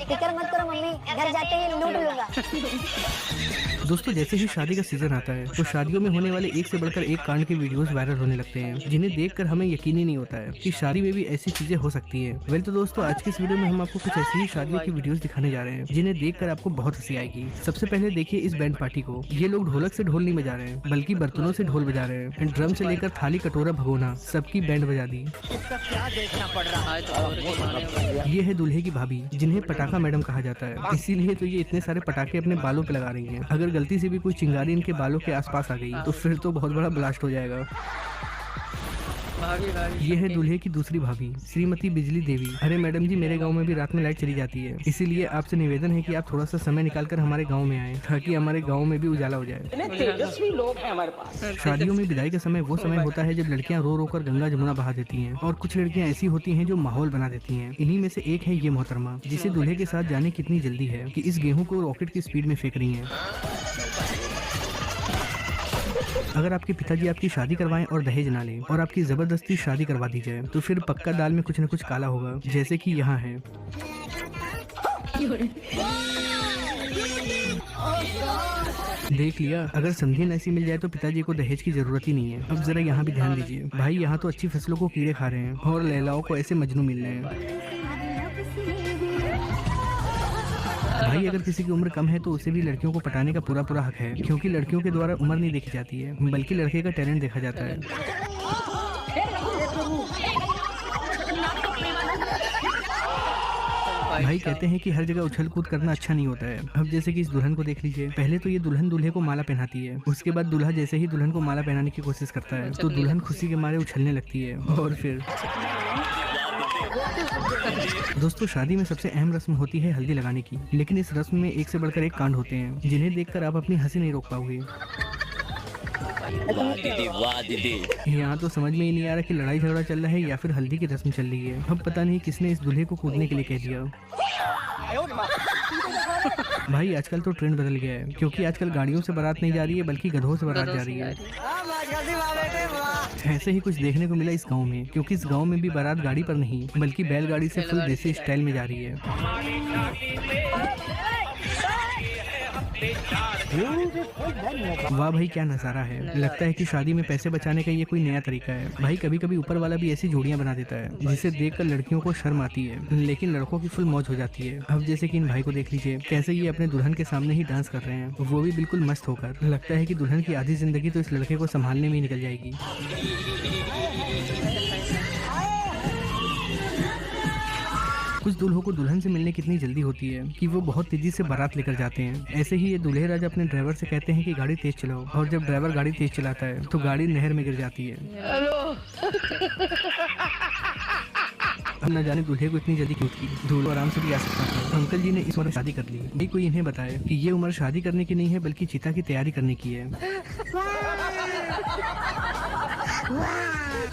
फिक्र मत करो मम्मी, घर जाते ही लूट लूंगा। दोस्तों जैसे ही शादी का सीजन आता है तो शादियों में होने वाले एक से बढ़कर एक कांड के वीडियोस वायरल होने लगते हैं, जिन्हें देखकर हमें यकीन ही नहीं होता है कि शादी में भी ऐसी चीजें हो सकती हैं। वेल तो दोस्तों आज के इस वीडियो में हम आपको कुछ ऐसी ही शादियों की वीडियोस दिखाने जा रहे हैं जिन्हें देखकर आपको बहुत हंसी आएगी। सबसे पहले देखिए इस बैंड पार्टी को। ये लोग ढोलक से ढोल नहीं बजा रहे हैं बल्कि बर्तनों से ढोल बजा रहे हैं। ड्रम से लेकर थाली कटोरा भगोना सबकी बैंड बजा दी। ये है दूल्हे की भाभी, जिन्हें पटाखा मैडम कहा जाता है, इसीलिए तो ये इतने सारे पटाखे अपने बालों पे लगा रही हैं। अगर गलती से भी कोई चिंगारी इनके बालों के आसपास आ गई तो फिर तो बहुत बड़ा ब्लास्ट हो जाएगा। ये है दूल्हे की दूसरी भाभी श्रीमती बिजली देवी। अरे मैडम जी, मेरे गांव में भी रात में लाइट चली जाती है, इसीलिए आपसे निवेदन है कि आप थोड़ा सा समय निकालकर हमारे गांव में आएं ताकि हमारे गांव में भी उजाला हो जाए। तेजस्वी लोग हैं हमारे पास। शादियों में विदाई का समय वो समय होता है जब लड़कियां रो रो कर गंगा जमुना बहा देती हैं, और कुछ लड़कियां ऐसी होती हैं जो माहौल बना देती हैं। इन्हीं में से एक है ये मोहतरमा, जिसे दूल्हे के साथ जाने कितनी जल्दी है कि इस गेहूं को रॉकेट की स्पीड में फेंक रही हैं। अगर आपके पिताजी आपकी शादी करवाएं और दहेज ना लें और आपकी जबरदस्ती शादी करवा दी जाए तो फिर पक्का दाल में कुछ न कुछ काला होगा, जैसे कि यहाँ है। देख लिया, अगर समझे ऐसी मिल जाए तो पिताजी को दहेज की जरूरत ही नहीं है। अब जरा यहाँ भी ध्यान दीजिए भाई, यहाँ तो अच्छी फसलों को कीड़े खा रहे हैं और लैलाओं को ऐसे मजनू मिल रहे हैं। भाई अगर किसी की उम्र कम है तो उसे भी लड़कियों को पटाने का पूरा पूरा हक है, क्योंकि लड़कियों के द्वारा उम्र नहीं देखी जाती है बल्कि लड़के का टैलेंट देखा जाता है। भाई कहते हैं कि हर जगह उछल कूद करना अच्छा नहीं होता है। अब जैसे कि इस दुल्हन को देख लीजिए, पहले तो ये दुल्हन दूल्हे को माला पहनाती है, उसके बाद दूल्हा जैसे ही दुल्हन को माला पहनाने की कोशिश करता है तो दुल्हन खुशी के मारे उछलने लगती है। और फिर दोस्तों शादी में सबसे अहम रस्म होती है हल्दी लगाने की, लेकिन इस रस्म में एक से बढ़कर एक कांड होते हैं जिन्हें देखकर आप अपनी हंसी नहीं रोक पाओगे। वाह दीदी। यहाँ तो समझ में ही नहीं आ रहा कि लड़ाई झगड़ा चल रहा है या फिर हल्दी की रस्म चल रही है। अब पता नहीं किसने इस दूल्हे को कूदने के लिए कह दिया। भाई आजकल तो ट्रेंड बदल गया है, क्योंकि आजकल गाड़ियों से बारात नहीं जा रही है बल्कि गधों से बारात जा रही है। ऐसे ही कुछ देखने को मिला इस गांव में, क्योंकि इस गांव में भी बारात गाड़ी पर नहीं बल्कि बैलगाड़ी से फुल देसी स्टाइल में जा रही है। वाह भाई क्या नजारा है। लगता है कि शादी में पैसे बचाने का ये कोई नया तरीका है। भाई कभी कभी ऊपर वाला भी ऐसी जोड़ियां बना देता है जिसे देखकर लड़कियों को शर्म आती है, लेकिन लड़कों की फुल मौज हो जाती है। अब जैसे कि इन भाई को देख लीजिए, कैसे ये अपने दुल्हन के सामने ही डांस कर रहे हैं, वो भी बिल्कुल मस्त होकर। लगता है कि दुल्हन की आधी जिंदगी तो इस लड़के को संभालने में ही निकल जाएगी। कुछ दूल्हों को दुल्हन से मिलने कितनी जल्दी होती है कि वो बहुत तेजी से बारात लेकर जाते हैं। ऐसे ही ये दूल्हे राजा अपने ड्राइवर से कहते हैं कि गाड़ी तेज चलाओ, और जब ड्राइवर गाड़ी तेज चलाता है तो गाड़ी नहर में गिर जाती है। अब न जाने दूल्हे को इतनी जल्दी क्यों थी, दूल्हा आराम से भी आ सकता था। अंकल जी ने इस उम्र शादी कर ली। नहीं कोई इन्हें बताए कि ये उम्र शादी करने की नहीं है बल्कि चिता की तैयारी करने की है।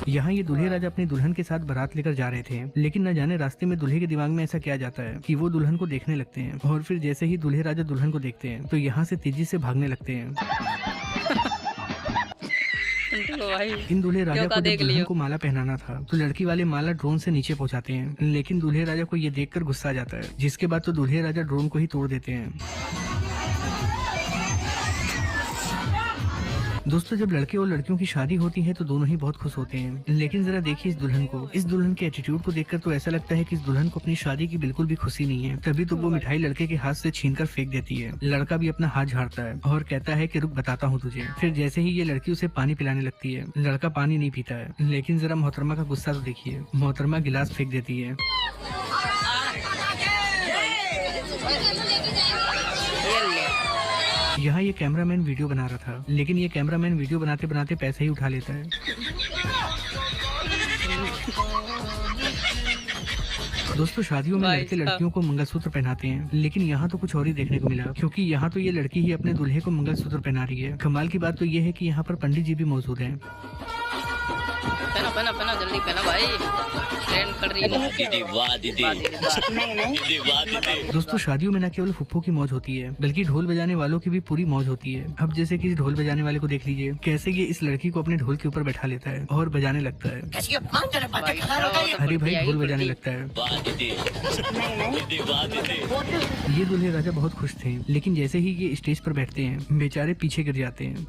यहाँ ये दूल्हे राजा अपनी दुल्हन के साथ बारात लेकर जा रहे थे, लेकिन न जाने रास्ते में दूल्हे के दिमाग में ऐसा क्या जाता है कि वो दुल्हन को देखने लगते हैं, और फिर जैसे ही दूल्हे राजा दुल्हन को देखते हैं तो यहाँ से तेजी से भागने लगते हैं। इन दूल्हे राजा को जब दुल्हन को माला पहनाना था तो लड़की वाले माला ड्रोन से नीचे पहुँचाते हैं, लेकिन दूल्हे राजा को ये देखकर गुस्सा आ जाता है, जिसके बाद तो दूल्हे राजा ड्रोन को ही तोड़ देते हैं। दोस्तों जब लड़के और लड़कियों की शादी होती है तो दोनों ही बहुत खुश होते हैं, लेकिन जरा देखिए इस दुल्हन को। इस दुल्हन के एटीट्यूड को देखकर तो ऐसा लगता है कि इस दुल्हन को अपनी शादी की बिल्कुल भी खुशी नहीं है। तभी तो वो मिठाई लड़के के हाथ से छीनकर फेंक देती है। लड़का भी अपना हाथ झाड़ता है और कहता है कि रुक बताता हूँ तुझे। फिर जैसे ही ये लड़की उसे पानी पिलाने लगती है, लड़का पानी नहीं पीता है, लेकिन जरा मोहतरमा का गुस्सा तो देखिए। मोहतरमा गिलास फेंक देती है। यहाँ ये कैमरामैन वीडियो बना रहा था, लेकिन ये कैमरामैन वीडियो बनाते बनाते पैसे ही उठा लेता है। दोस्तों शादियों में लड़के लड़कियों को मंगलसूत्र पहनाते हैं, लेकिन यहाँ तो कुछ और ही देखने को मिला, क्योंकि यहाँ तो ये लड़की ही अपने दूल्हे को मंगलसूत्र पहना रही है। कमाल की बात तो ये है कि यहाँ पर पंडित जी भी मौजूद हैं। पहना जल्दी पहना भाई, ट्रेन कर रही है। वाह दीदी, वाह दीदी, दीदी वाह दीदी। दोस्तों शादियों में न केवल फुप्पो की मौज होती है बल्कि ढोल बजाने वालों की भी पूरी मौज होती है। अब जैसे कि इस ढोल बजाने वाले को देख लीजिए कैसे ये इस लड़की को अपने ढोल के ऊपर बैठा लेता है और बजाने लगता है। अरे भाई ढोल बजाने लगता है। वाह दीदी, दीदी वाह दीदी। ये दूल्हे राजा बहुत खुश थे, लेकिन जैसे ही ये स्टेज पर बैठते हैं बेचारे पीछे गिर जाते हैं।